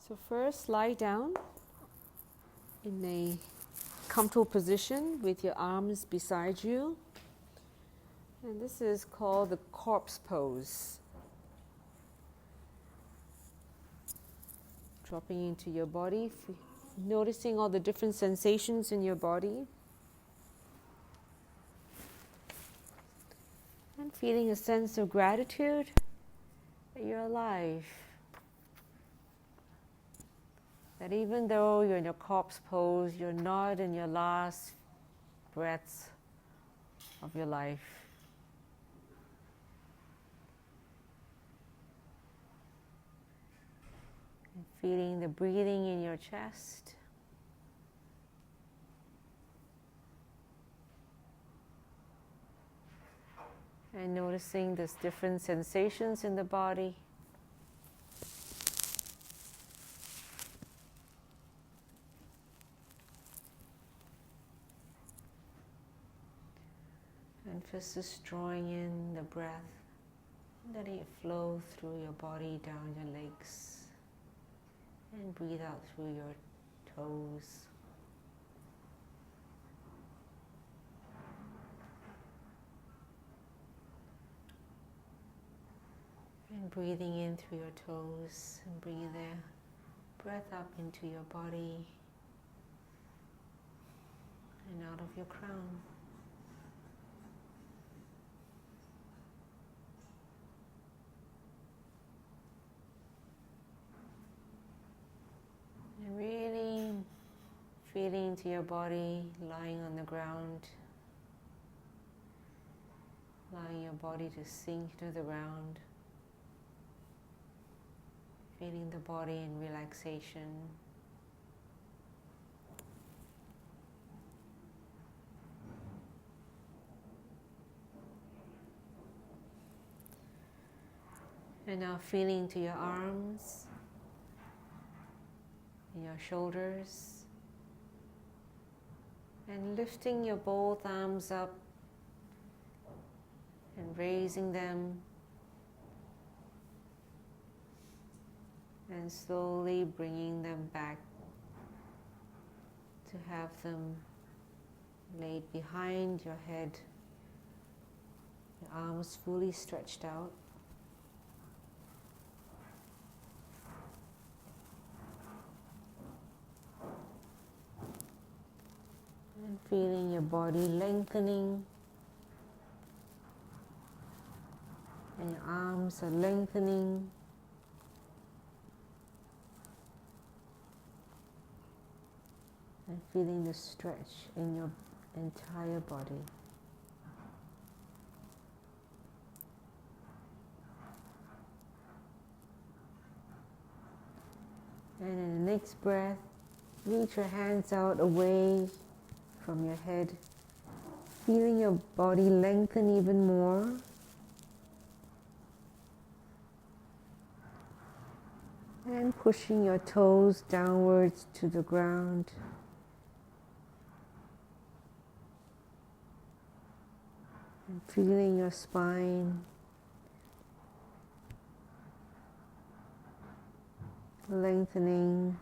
So first, lie down in a comfortable position with your arms beside you. And this is called the corpse pose. Dropping into your body, noticing all the different sensations in your body. And feeling a sense of gratitude that you're alive. That even though you're in your corpse pose, you're not in your last breaths of your life. And feeling the breathing in your chest. And noticing these different sensations in the body. And just drawing in the breath, letting it flow through your body, down your legs, and breathe out through your toes. And breathing in through your toes, and bringing the breath up into your body and out of your crown. And really feeling into your body, lying on the ground, allowing your body to sink to the ground, feeling the body in relaxation. And now feeling to your arms, and your shoulders, and lifting your both arms up and raising them, and slowly bringing them back to have them laid behind your head, your arms fully stretched out. And feeling your body lengthening, and your arms are lengthening. And feeling the stretch in your entire body. And in the next breath, reach your hands out away from your head, feeling your body lengthen even more. And pushing your toes downwards to the ground. And feeling your spine lengthening.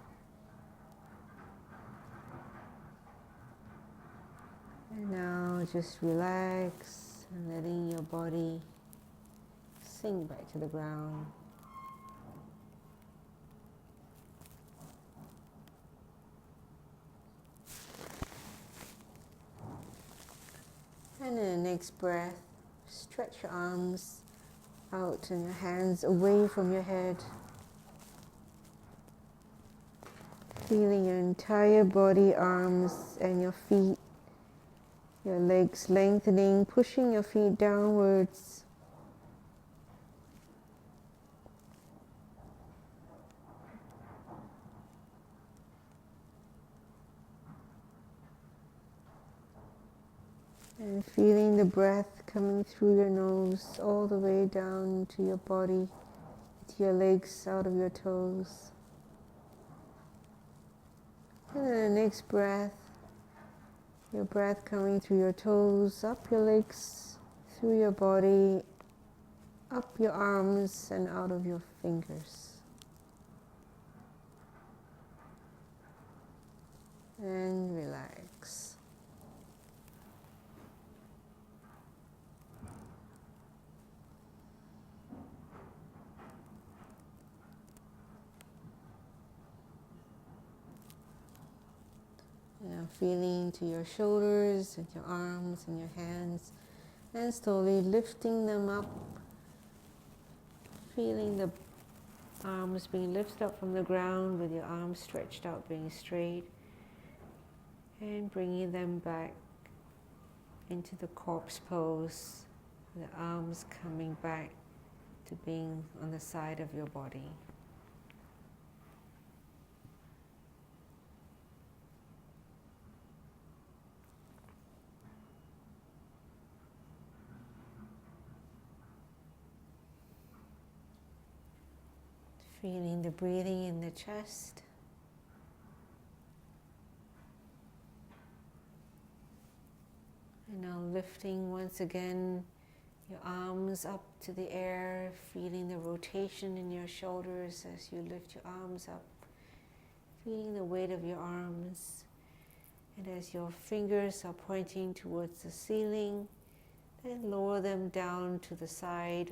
And now just relax and letting your body sink back to the ground. And in the next breath, stretch your arms out and your hands away from your head. Feeling your entire body, arms and your feet, your legs lengthening, pushing your feet downwards. And feeling the breath coming through your nose all the way down to your body, to your legs, out of your toes. And then the next breath, your breath coming through your toes, up your legs, through your body, up your arms and out of your fingers. feeling into your shoulders and your arms and your hands, and slowly lifting them up, feeling the arms being lifted up from the ground with your arms stretched out, being straight, and bringing them back into the corpse pose, the arms coming back to being on the side of your body. Feeling the breathing in the chest. And now lifting once again your arms up to the air, feeling the rotation in your shoulders as you lift your arms up, feeling the weight of your arms. And as your fingers are pointing towards the ceiling, then lower them down to the side.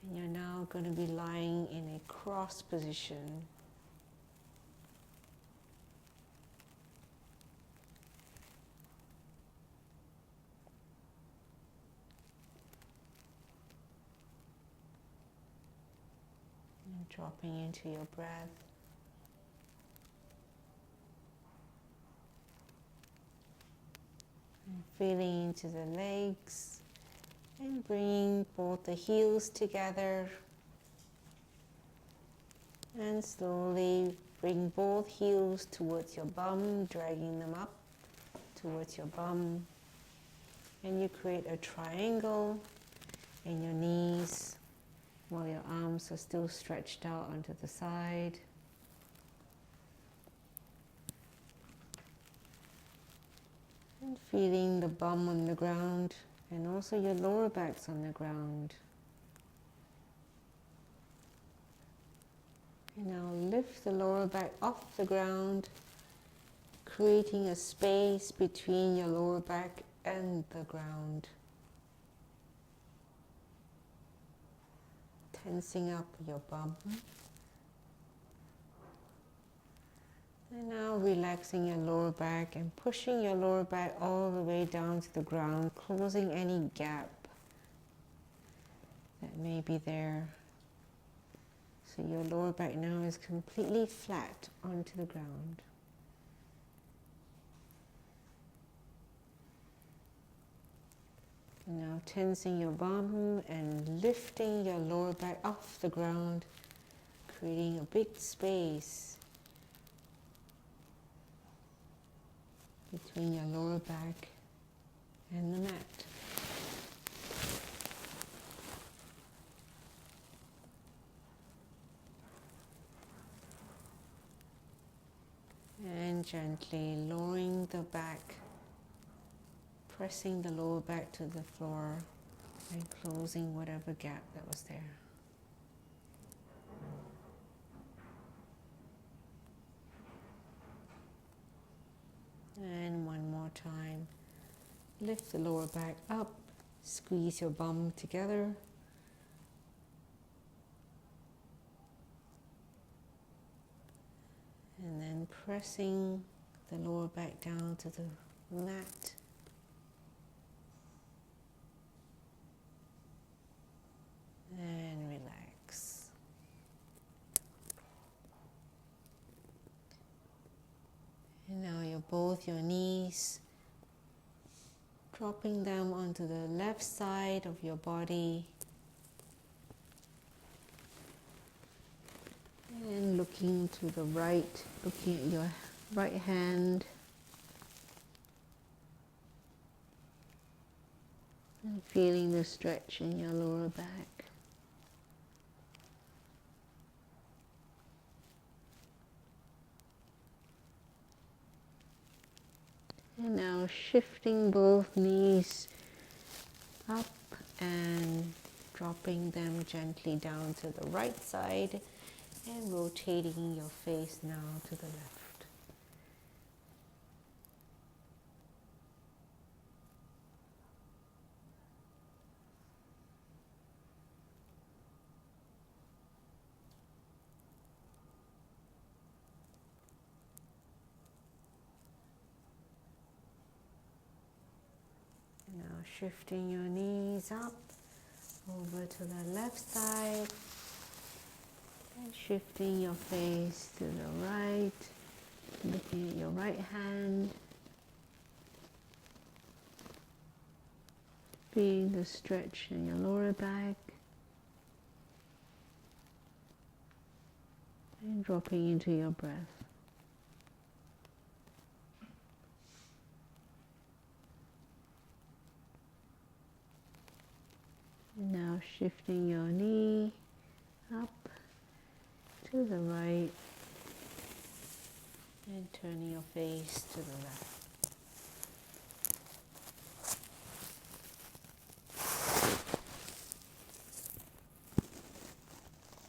And you're now going to be lying in a cross position. And dropping into your breath. And feeling into the legs. And bring both the heels together. And slowly bring both heels towards your bum, dragging them up towards your bum. And you create a triangle in your knees while your arms are still stretched out onto the side. And feeling the bum on the ground. And also your lower back's on the ground. And now lift the lower back off the ground, creating a space between your lower back and the ground. Tensing up your bum. And now relaxing your lower back and pushing your lower back all the way down to the ground, closing any gap that may be there. So your lower back now is completely flat onto the ground. Now tensing your bum and lifting your lower back off the ground, creating a big space between your lower back and the mat. And gently lowering the back, pressing the lower back to the floor and closing whatever gap that was there. And one more time. Lift the lower back up, squeeze your bum together. And then pressing the lower back down to the mat. And relax. And now both your knees, dropping them onto the left side of your body. And looking to the right, looking at your right hand. And feeling the stretch in your lower back. And now shifting both knees up and dropping them gently down to the right side and rotating your face now to the left. shifting your knees up over to the left side and shifting your face to the right, looking at your right hand, feeling the stretch in your lower back, and dropping into your breath. And now shifting your knee up to the right and turning your face to the left.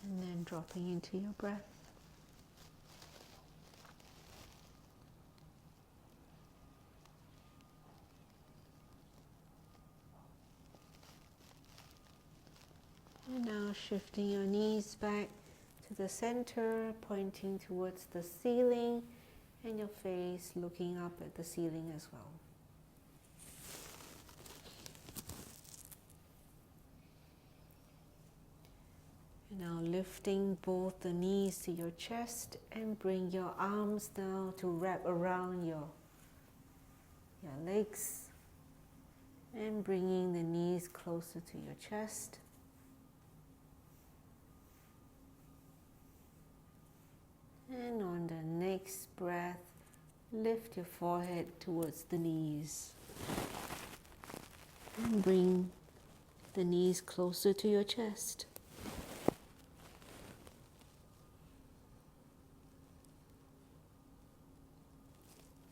And then dropping into your breath. And now shifting your knees back to the center, pointing towards the ceiling, and your face looking up at the ceiling as well. And now lifting both the knees to your chest and bring your arms now to wrap around your legs and bringing the knees closer to your chest. And on the next breath, lift your forehead towards the knees and bring the knees closer to your chest.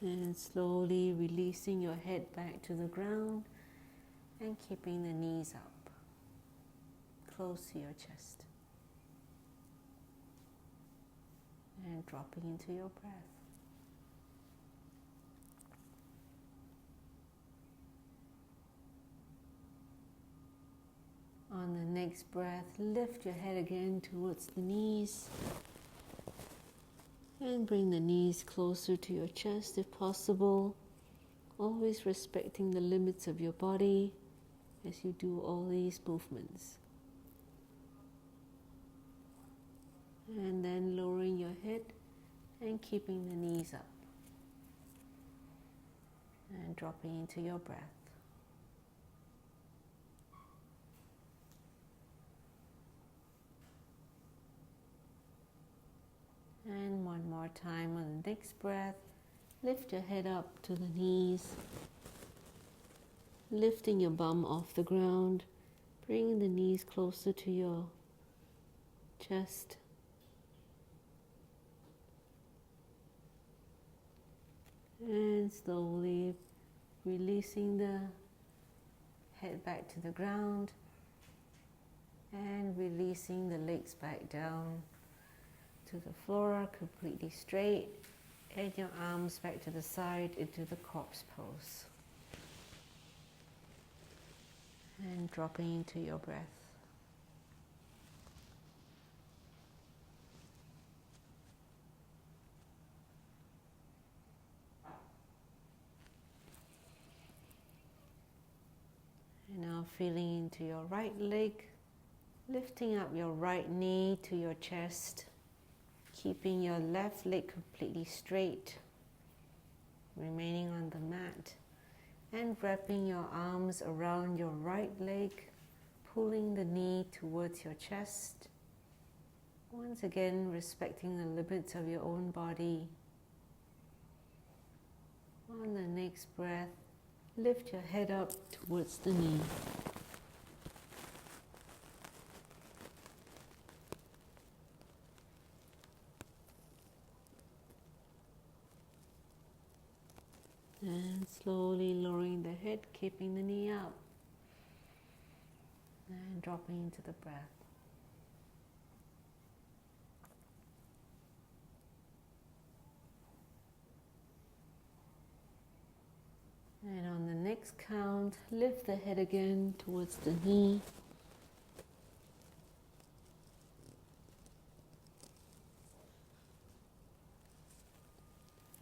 And slowly releasing your head back to the ground and keeping the knees up, close to your chest. And dropping into your breath. On the next breath, lift your head again towards the knees and bring the knees closer to your chest if possible, always respecting the limits of your body as you do all these movements. And then lowering your head and keeping the knees up and dropping into your breath. And one more time on the next breath, lift your head up to the knees, lifting your bum off the ground, bringing the knees closer to your chest. And slowly releasing the head back to the ground and releasing the legs back down to the floor, completely straight, and your arms back to the side into the corpse pose. And dropping into your breath. And now feeling into your right leg, lifting up your right knee to your chest, keeping your left leg completely straight, remaining on the mat, and wrapping your arms around your right leg, pulling the knee towards your chest. Once again, respecting the limits of your own body. On the next breath, lift your head up towards the knee. And slowly lowering the head, keeping the knee up. And dropping into the breath. And on the next count, lift the head again towards the knee.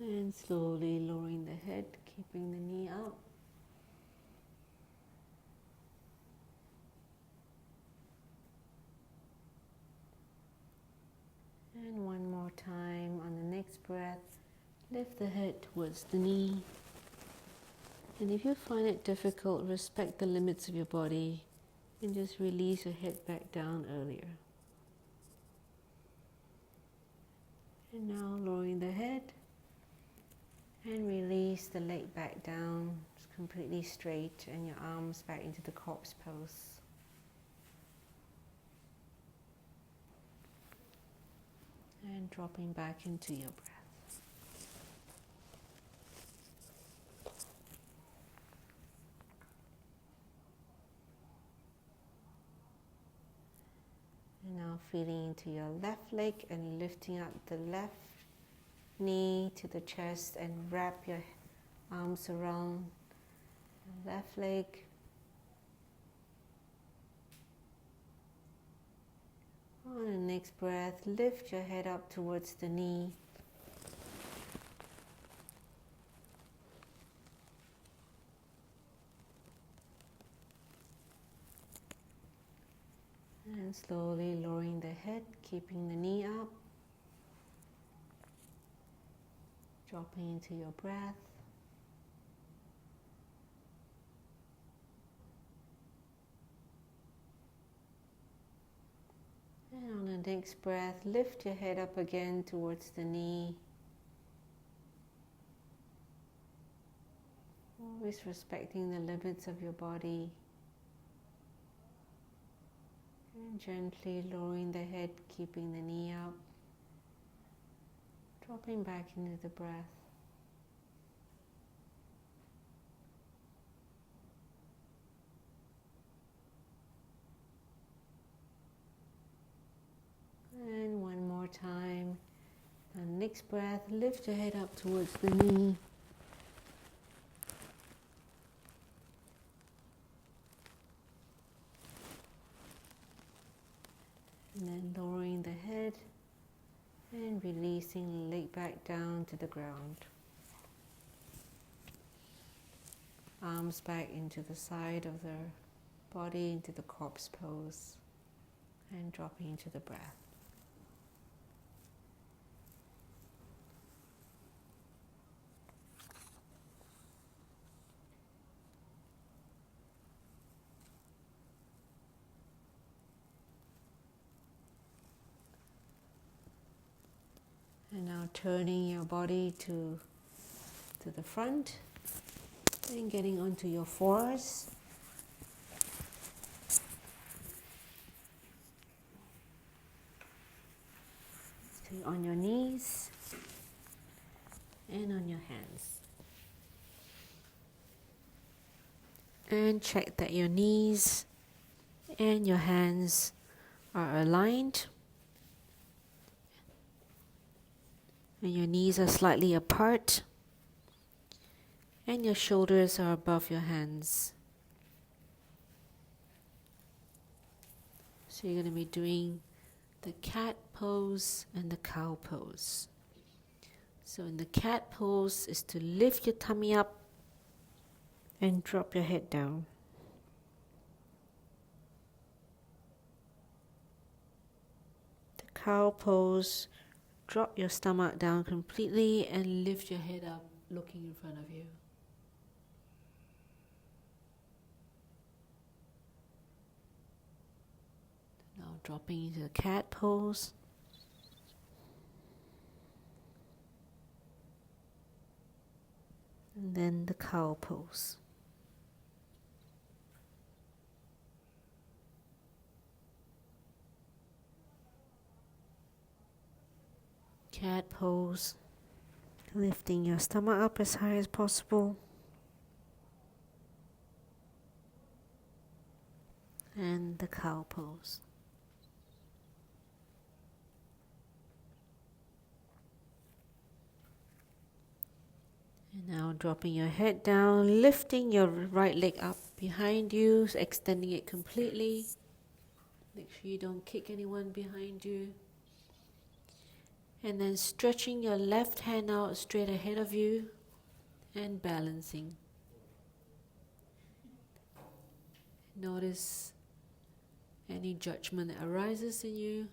And slowly lowering the head, keeping the knee up. breath, lift the head towards the knee. And if you find it difficult, respect the limits of your body and just release your head back down earlier. And now lowering the head and release the leg back down, just completely straight, and your arms back into the corpse pose. And dropping back into your breath. And now feeling into your left leg and lifting up the left knee to the chest and wrap your arms around the left leg. On the next breath, lift your head up towards the knee. And slowly lowering the head, keeping the knee up. Dropping into your breath. And on the next breath, lift your head up again towards the knee. Always respecting the limits of your body. And gently lowering the head, keeping the knee up. Dropping back into the breath. And one more time. And next breath, lift your head up towards the knee. And then lowering the head and releasing the leg back down to the ground. Arms back into the side of the body, into the corpse pose, and dropping into the breath. And now turning your body to the front and getting onto your fours. Stay on your knees and on your hands. And check that your knees and your hands are aligned. And your knees are slightly apart. And your shoulders are above your hands. So you're going to be doing the cat pose and the cow pose. So in the cat pose is to lift your tummy up and drop your head down. The cow pose, drop your stomach down completely and lift your head up, looking in front of you. Now dropping into the cat pose. And then the cow pose. Cat pose, lifting your stomach up as high as possible. And the cow pose. And now dropping your head down, lifting your right leg up behind you, extending it completely. Make sure you don't kick anyone behind you. And then stretching your left hand out straight ahead of you and balancing. Notice any judgment that arises in you.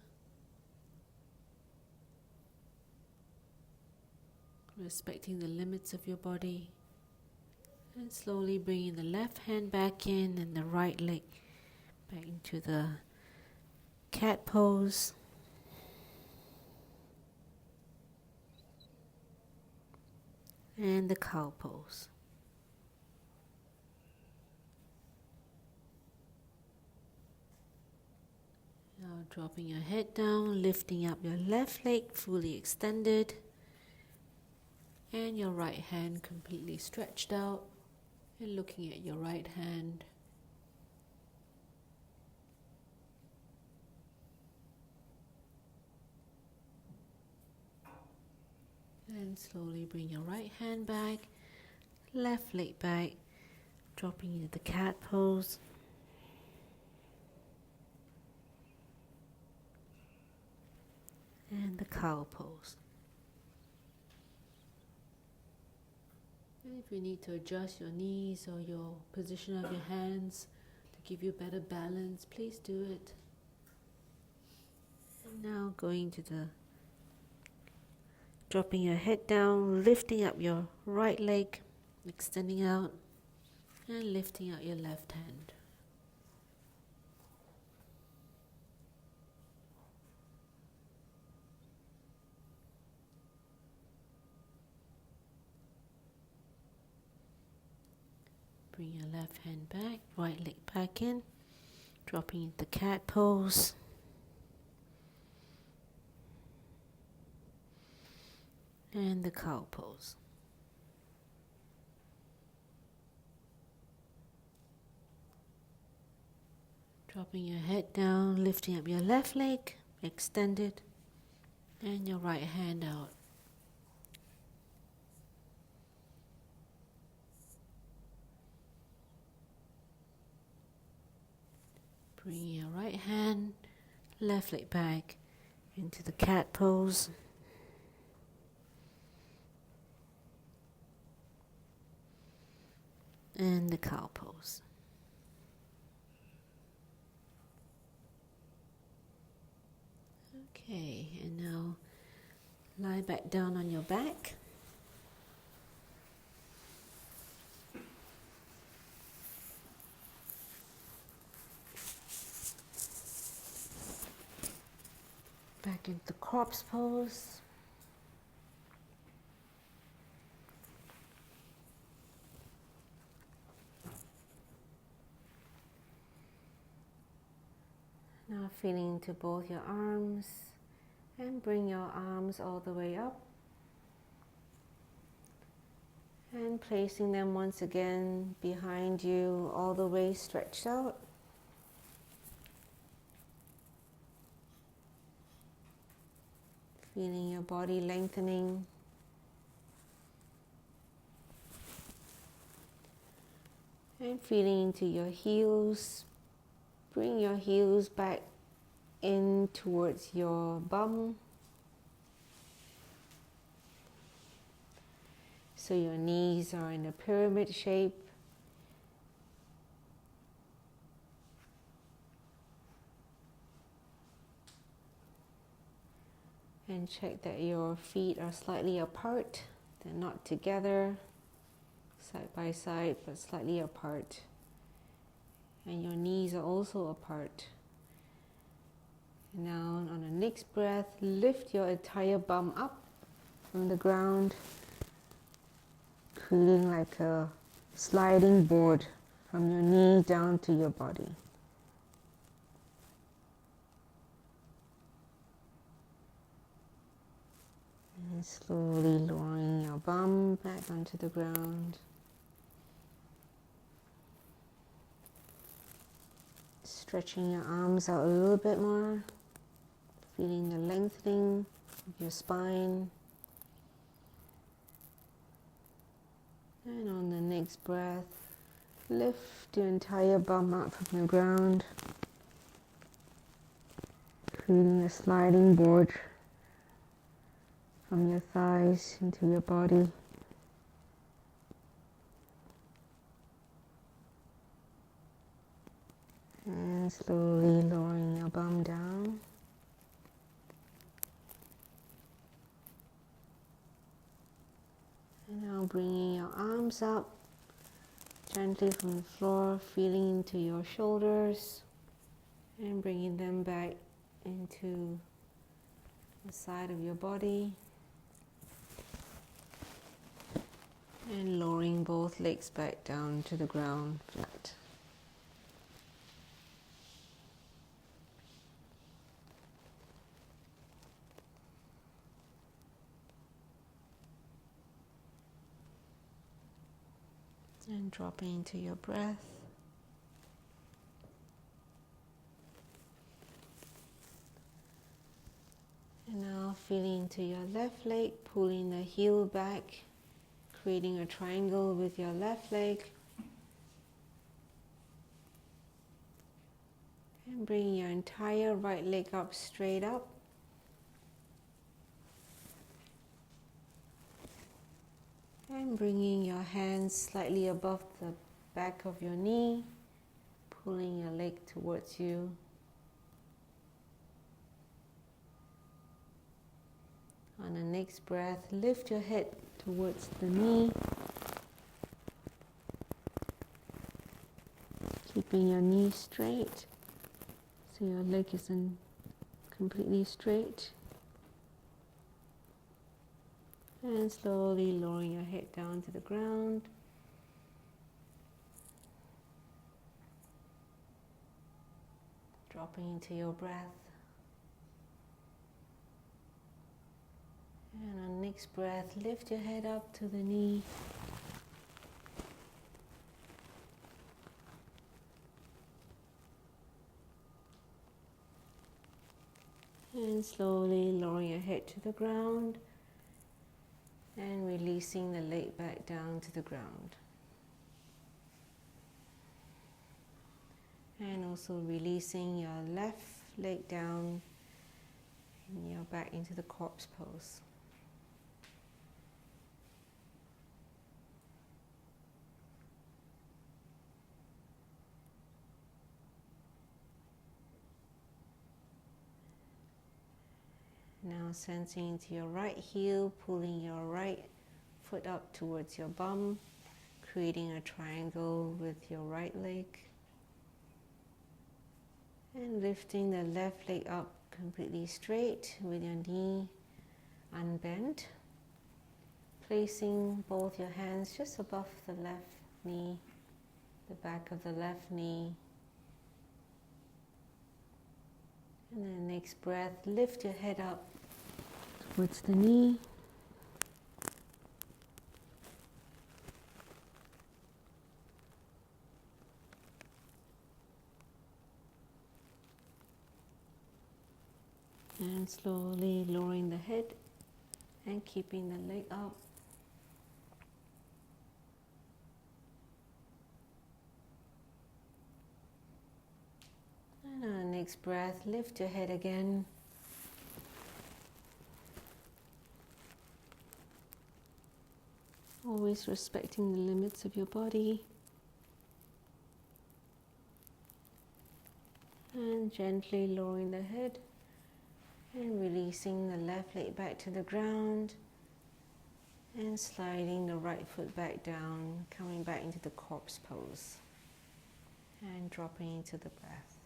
respecting the limits of your body. And slowly bringing the left hand back in and the right leg back into the cat pose. And the cow pose. Now dropping your head down, lifting up your left leg fully extended and your right hand completely stretched out and looking at your right hand. And slowly bring your right hand back, left leg back, dropping into the cat pose. And the cow pose. And if you need to adjust your knees or your position of your hands to give you better balance, please do it. And now going to the dropping your head down, lifting up your right leg, extending out, and lifting out your left hand. Bring your left hand back, right leg back in, dropping into the cat pose. And the cow pose. Dropping your head down, lifting up your left leg, extended, and your right hand out. Bring your right hand, left leg back into the cat pose. And the cow pose. Okay, and now lie back down on your back. Back into the corpse pose. Now feeling into both your arms and bring your arms all the way up and placing them once again behind you, all the way stretched out. Feeling your body lengthening. And feeling into your heels. Bring your heels back in towards your bum. So your knees are in a pyramid shape. And check that your feet are slightly apart. They're not together, side by side, but slightly apart. And your knees are also apart. Now on the next breath, lift your entire bum up from the ground, creating like a sliding board from your knee down to your body. And slowly lowering your bum back onto the ground. Stretching your arms out a little bit more, feeling the lengthening of your spine. And on the next breath, lift your entire bum up from the ground, creating a sliding board from your thighs into your body. And slowly lowering your bum down. bringing your arms up gently from the floor, feeling into your shoulders and bringing them back into the side of your body. And lowering both legs back down to the ground flat. And dropping into your breath. And now feeling into your left leg, pulling the heel back, creating a triangle with your left leg. And bringing your entire right leg up, straight up. And bringing your hands slightly above the back of your knee, pulling your leg towards you. On the next breath, lift your head towards the knee, keeping your knee straight so your leg isn't completely straight. And slowly lowering your head down to the ground. Dropping into your breath. And on the next breath, lift your head up to the knee. And slowly lowering your head to the ground. And releasing the leg back down to the ground. And also releasing your left leg down and you're back into the corpse pose. Now sensing into your right heel, pulling your right foot up towards your bum, creating a triangle with your right leg. And lifting the left leg up completely straight with your knee unbent. Placing both your hands just above the left knee, the back of the left knee. And then the next breath, lift your head up towards the knee. And slowly lowering the head and keeping the leg up. And on the next breath, lift your head again. Always respecting the limits of your body. And gently lowering the head and releasing the left leg back to the ground and sliding the right foot back down, coming back into the corpse pose and dropping into the breath.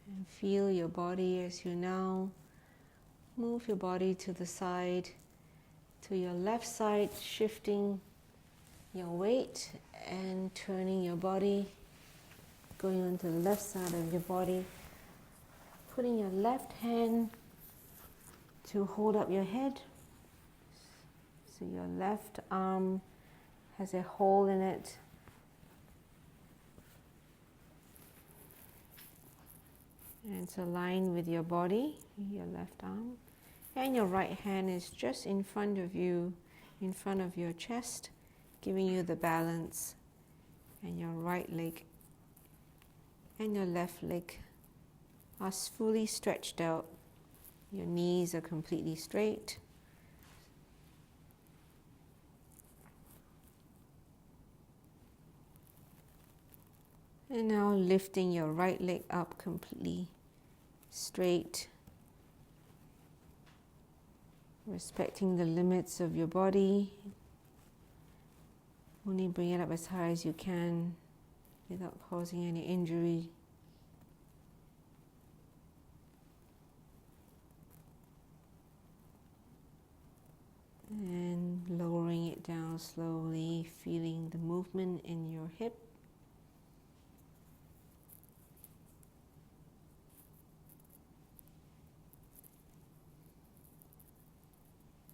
And feel your body as you now move your body to the side, to your left side, shifting your weight and turning your body, going onto the left side of your body, putting your left hand to hold up your head. So your left arm has a hole in it. And it's aligned with your body, your left arm. And your right hand is just in front of you, in front of your chest, giving you the balance. And your right leg and your left leg are fully stretched out. Your knees are completely straight. And now lifting your right leg up completely straight, respecting the limits of your body. Only bring it up as high as you can without causing any injury. And lowering it down slowly, feeling the movement in your hip.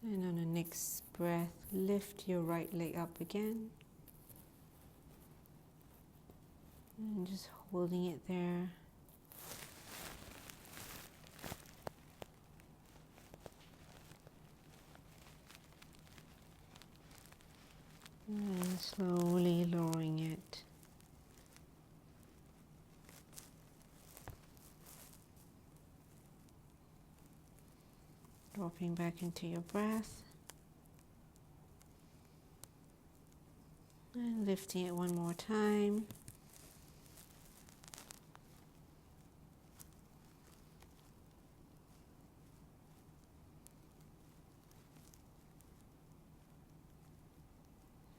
And on the next breath, lift your right leg up again. And just holding it there. And slowly lowering it. Dropping back into your breath. And lifting it one more time.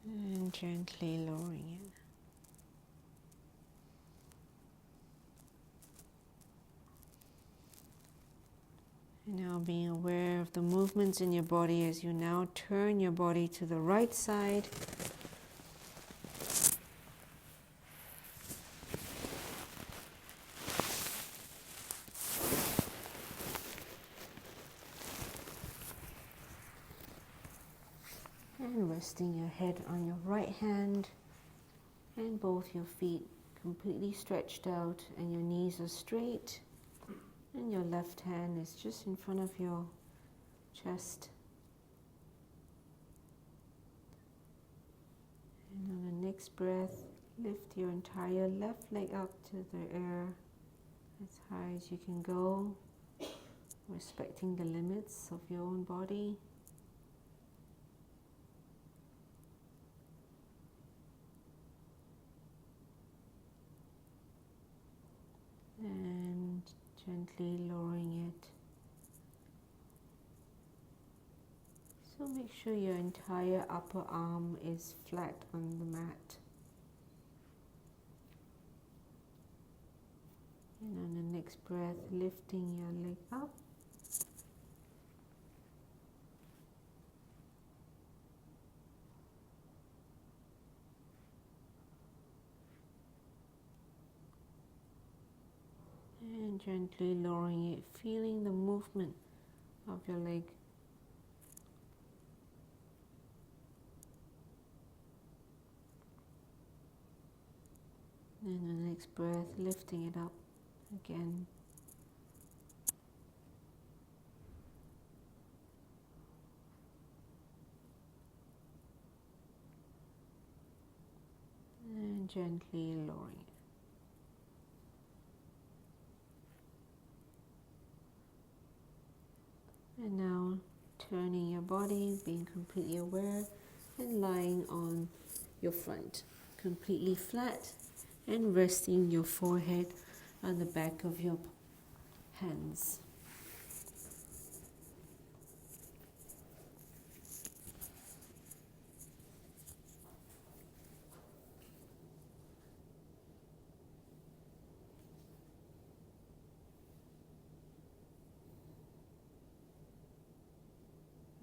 And gently lowering it. And now being aware of the movements in your body as you now turn your body to the right side. And resting your head on your right hand and both your feet completely stretched out and your knees are straight. And your left hand is just in front of your chest. And on the next breath, lift your entire left leg up to the air as high as you can go, respecting the limits of your own body. And gently lowering it. So make sure your entire upper arm is flat on the mat. And on the next breath, lifting your leg up. And gently lowering it, feeling the movement of your leg. And on the next breath, lifting it up again. And gently lowering it. And now turning your body, being completely aware and lying on your front, completely flat, and resting your forehead on the back of your hands.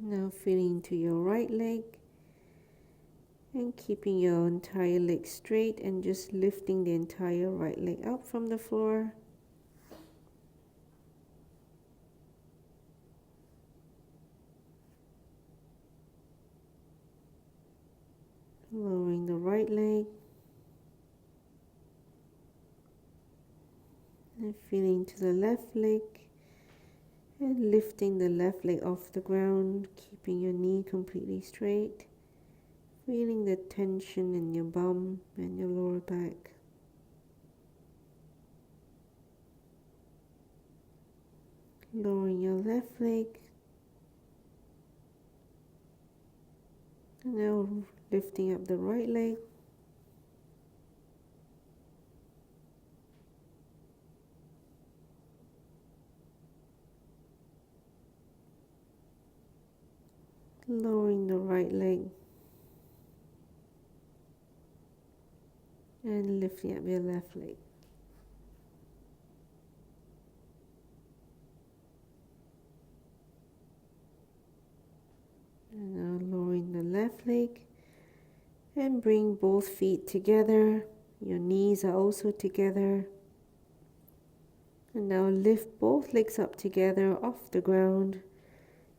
Now feeling to your right leg and keeping your entire leg straight and just lifting the entire right leg up from the floor. Lowering the right leg and feeling to the left leg and lifting the left leg off the ground, keeping your knee completely straight, feeling the tension in your bum and your lower back. Lowering your left leg and now lifting up the right leg. Lowering the right leg and lifting up your left leg. And now lowering the left leg and bring both feet together. Your knees are also together. And now lift both legs up together off the ground.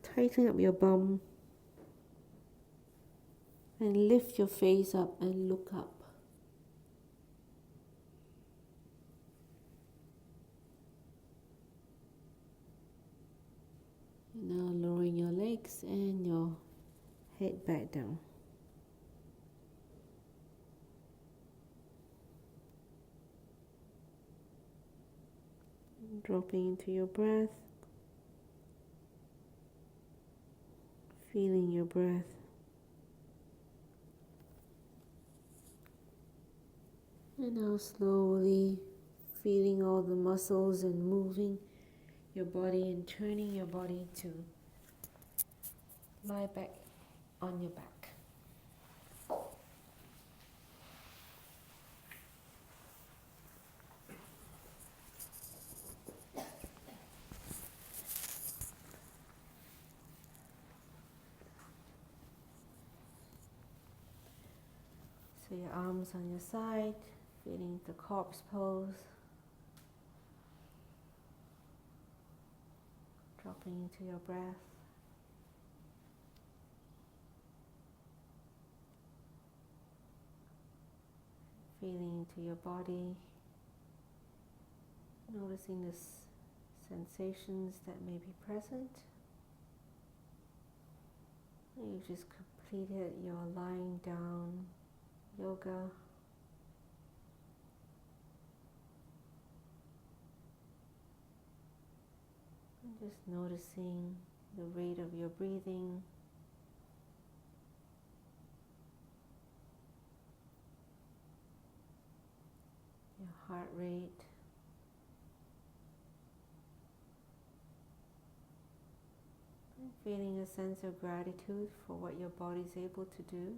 Tighten up your bum. And lift your face up and look up. Now lowering your legs and your head back down. Dropping into your breath. Feeling your breath. And now slowly feeling all the muscles and moving your body and turning your body to lie back on your back. So your arms on your side, feeling the corpse pose. Dropping into your breath. Feeling into your body. Noticing the sensations that may be present. You just completed your lying down yoga. And just noticing the rate of your breathing. Your heart rate. And feeling a sense of gratitude for what your body is able to do.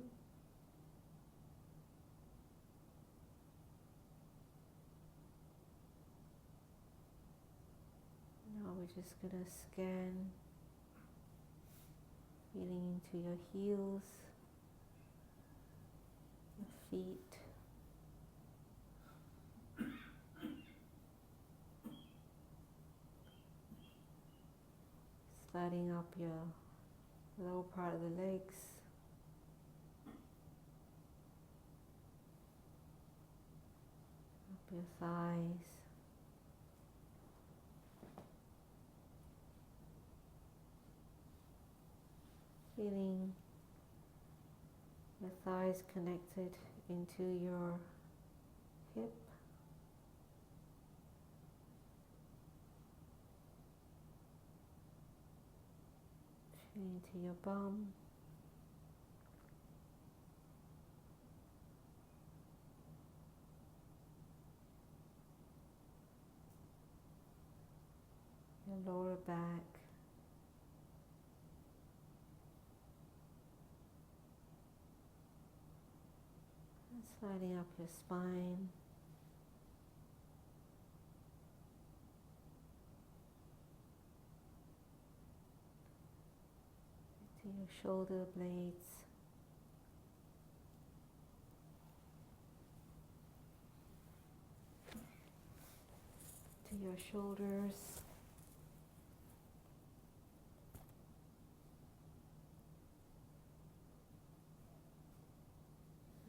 Now we're just going to scan, feeling into your heels, your feet. Sliding up your lower part of the legs. Up your thighs. Feeling your thighs connected into your hip. Into your bum. Your lower back. And sliding up your spine. To your shoulder blades. To your shoulders.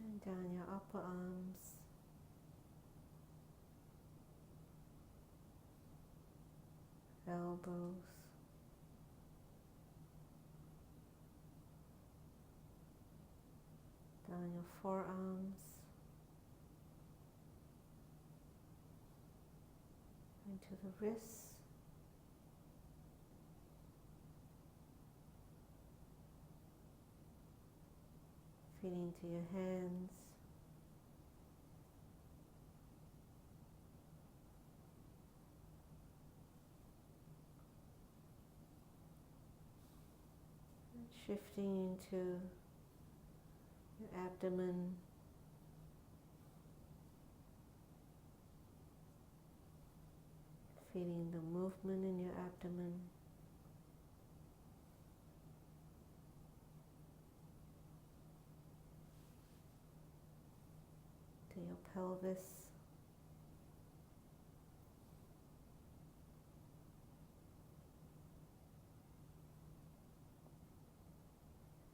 And down your upper arms. Elbows. Down your forearms. Into the wrists. Feeling to your hands. Shifting into your abdomen. Feeling the movement in your abdomen. To your pelvis.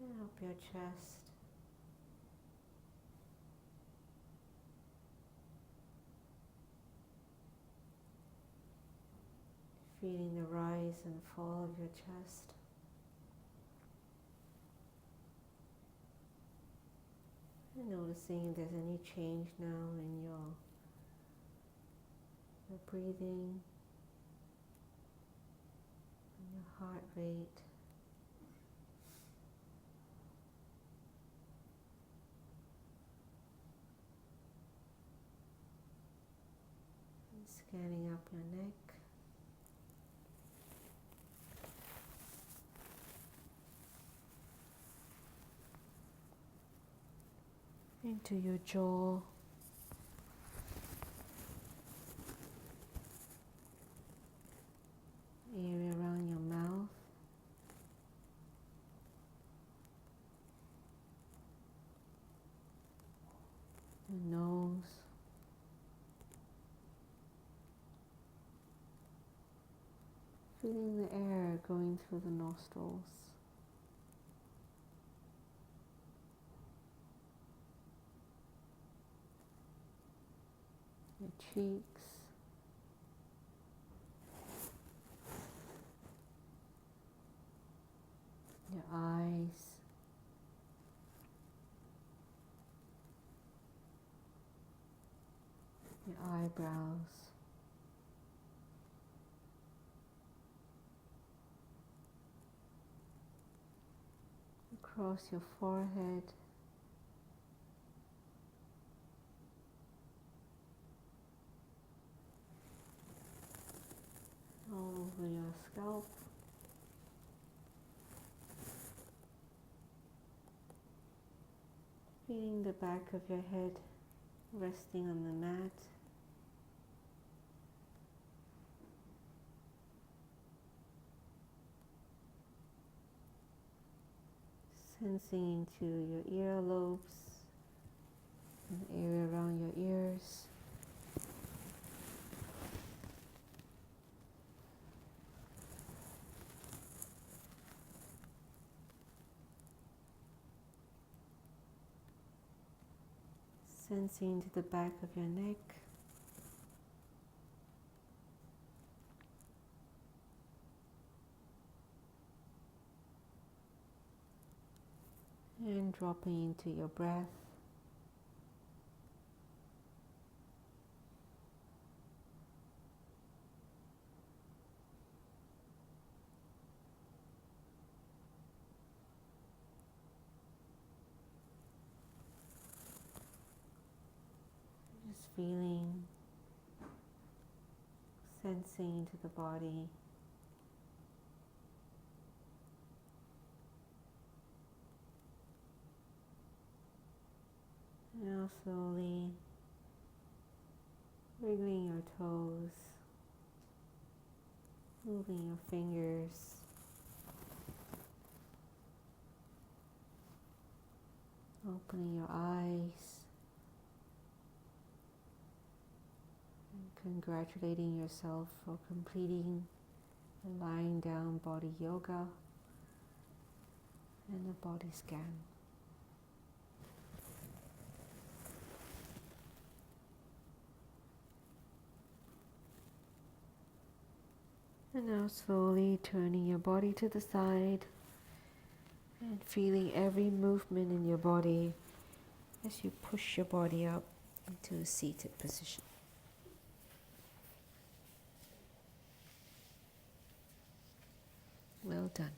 And up your chest. Feeling the rise and fall of your chest. And noticing if there's any change now in your breathing, and your heart rate. And scanning up your neck. Into your jaw, area around your mouth, your nose, feeling the air going through the nostrils. Your cheeks, your eyes, your eyebrows, across your forehead, all over your scalp, feeling the back of your head resting on the mat, sensing into your earlobes, and the area around your ears. Sensing to the back of your neck. And dropping into your breath. Just feeling, sensing into the body. Now slowly wiggling your toes, moving your fingers, opening your eyes, and congratulating yourself for completing the lying down body yoga and the body scan. And now slowly turning your body to the side and feeling every movement in your body as you push your body up into a seated position. Well done.